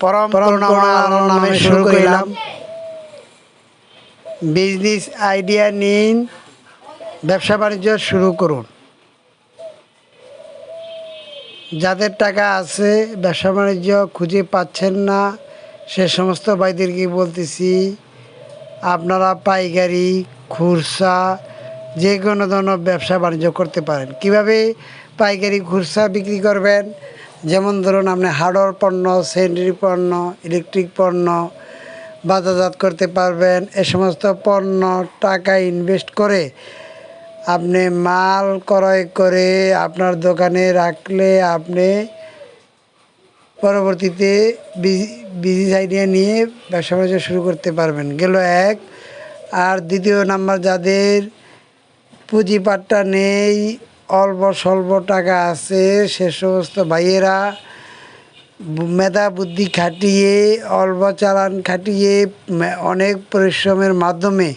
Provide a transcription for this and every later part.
পরম করুণাময় আল্লাহর নামে শুরু করিলাম। বিজনেস আইডিয়া নিন, ব্যবসা বাণিজ্য শুরু করুন। যাদের টাকা আছে, ব্যবসা বাণিজ্য খুঁজে পাচ্ছেন না, সে সমস্ত ভাইদেরকে বলতেছি, আপনারা পাইকারি, খুচরা যে কোনো ধরনের ব্যবসা বাণিজ্য করতে পারেন। কিভাবে পাইকারি, খুচরা বিক্রি করবেন? যেমন ধরুন, আপনি হার্ডওয়্যার পণ্য, স্যানিটারি পণ্য, ইলেকট্রিক পণ্য বাজারজাত করতে পারবেন। এ সমস্ত পণ্য টাকা ইনভেস্ট করে আপনি মাল ক্রয় করে আপনার দোকানে রাখলে আপনি পরবর্তীতে বিজনেস আইডিয়া নিয়ে ব্যবসা বাণিজ্য শুরু করতে পারবেন। গেল এক। আর দ্বিতীয় নাম্বার, যাদের পুঁজিপাটটা নেই, অল্প স্বল্প টাকা আছে, সে সমস্ত ভাইয়েরা মেধা বুদ্ধি খাটিয়ে, অল্প চালান খাটিয়ে, অনেক পরিশ্রমের মাধ্যমে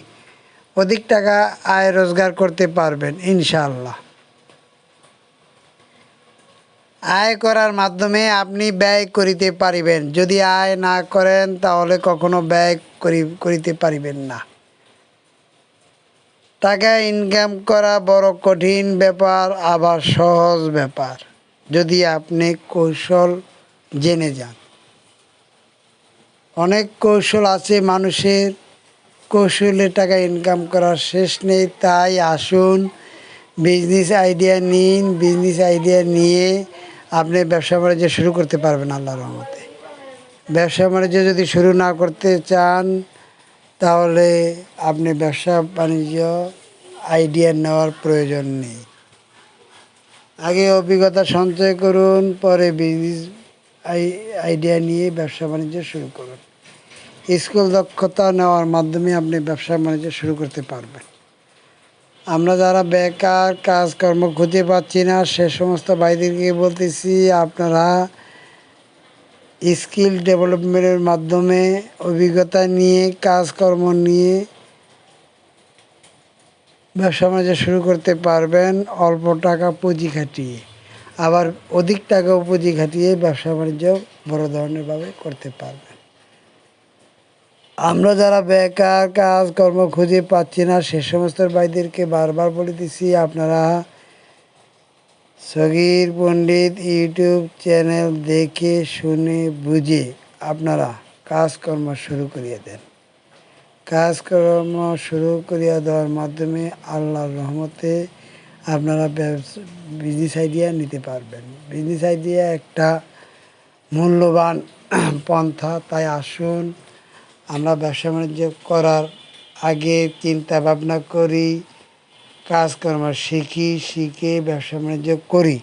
অধিক টাকা আয় রোজগার করতে পারবেন ইনশাআল্লাহ। আয় করার মাধ্যমে আপনি ব্যয় করিতে পারিবেন। যদি আয় না করেন তাহলে কখনো ব্যয় করিতে পারিবেন না। টাকা ইনকাম করা বড় কঠিন ব্যাপার, আবার সহজ ব্যাপার, যদি আপনি কৌশল জেনে যান। অনেক কৌশল আছে মানুষের, কৌশলে টাকা ইনকাম করার শেষ নেই। তাই আসুন, বিজনেস আইডিয়া নিন। বিজনেস আইডিয়া নিয়ে আপনি ব্যবসা বাণিজ্য শুরু করতে পারবেন আল্লাহর রহমতে। ব্যবসা বাণিজ্য যদি শুরু না করতে চান, তাহলে আপনি ব্যবসা বাণিজ্য আইডিয়া নেওয়ার প্রয়োজন নেই। আগে অভিজ্ঞতা সঞ্চয় করুন, পরে বিজনেস আইডিয়া নিয়ে ব্যবসা বাণিজ্য শুরু করুন। স্কিল দক্ষতা নেওয়ার মাধ্যমে আপনি ব্যবসা বাণিজ্য শুরু করতে পারবেন। আমরা যারা বেকার, কাজকর্ম খুঁজে পাচ্ছি না, সে সমস্ত ভাইদেরকে বলতেছি, আপনারা স্কিল ডেভেলপমেন্টের মাধ্যমে অভিজ্ঞতা নিয়ে, কাজকর্ম নিয়ে ব্যবসা বাণিজ্য শুরু করতে পারবেন অল্প টাকা পুঁজি খাটিয়ে। আবার অধিক টাকা পুঁজি খাটিয়ে ব্যবসা বাণিজ্য বড় ধরনেরভাবে করতে পারবেন। আমরা যারা বেকার, কাজকর্ম খুঁজে পাচ্ছি না, সে সমস্ত ভাইদেরকে বারবার বলিতেছি, আপনারা সগীর পণ্ডিত ইউটিউব চ্যানেল দেখে শুনে বুঝে আপনারা কাজকর্ম শুরু করিয়ে দেন। কাজকর্ম শুরু করিয়া দেওয়ার মাধ্যমে আল্লাহর রহমতে আপনারা বিজনেস আইডিয়া নিতে পারবেন। বিজনেস আইডিয়া একটা মূল্যবান পন্থা। তাই আসুন, আমরা ব্যবসা বাণিজ্য করার আগে চিন্তা ভাবনা করি, কাজকর্ম শিখে ব্যবসা বাণিজ্য করি।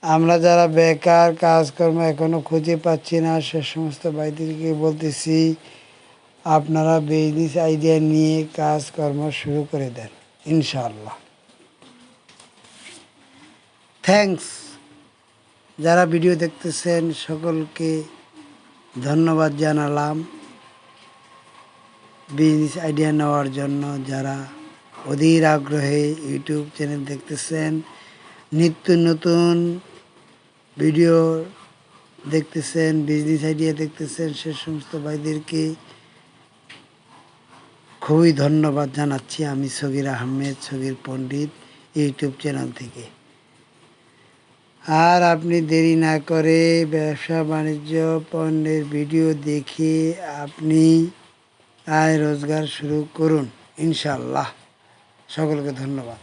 আমরা যারা বেকার, কাজকর্ম এখনও খুঁজে পাচ্ছি না, সে সমস্ত ভাইদেরকে বলতেছি, আপনারা বিজনেস আইডিয়া নিয়ে কাজকর্ম শুরু করে দেন ইনশাআল্লাহ। থ্যাঙ্কস। যারা ভিডিও দেখতেছেন সকলকে ধন্যবাদ জানালাম বিজনেস আইডিয়া নেওয়ার জন্য। যারা অধীর আগ্রহে ইউটিউব চ্যানেল দেখতেছেন, নিত্য নতুন ভিডিও দেখতেছেন, বিজনেস আইডিয়া দেখতেছেন, সে সমস্ত ভাইদেরকে খুবই ধন্যবাদ জানাচ্ছি আমি সগীর আহমেদ, সগীর পণ্ডিত ইউটিউব চ্যানেল থেকে। আর আপনি দেরি না করে ব্যবসা বাণিজ্য পণ্যের ভিডিও দেখে আপনি আয় রোজগার শুরু করুন ইনশাআল্লাহ। সকলকে ধন্যবাদ।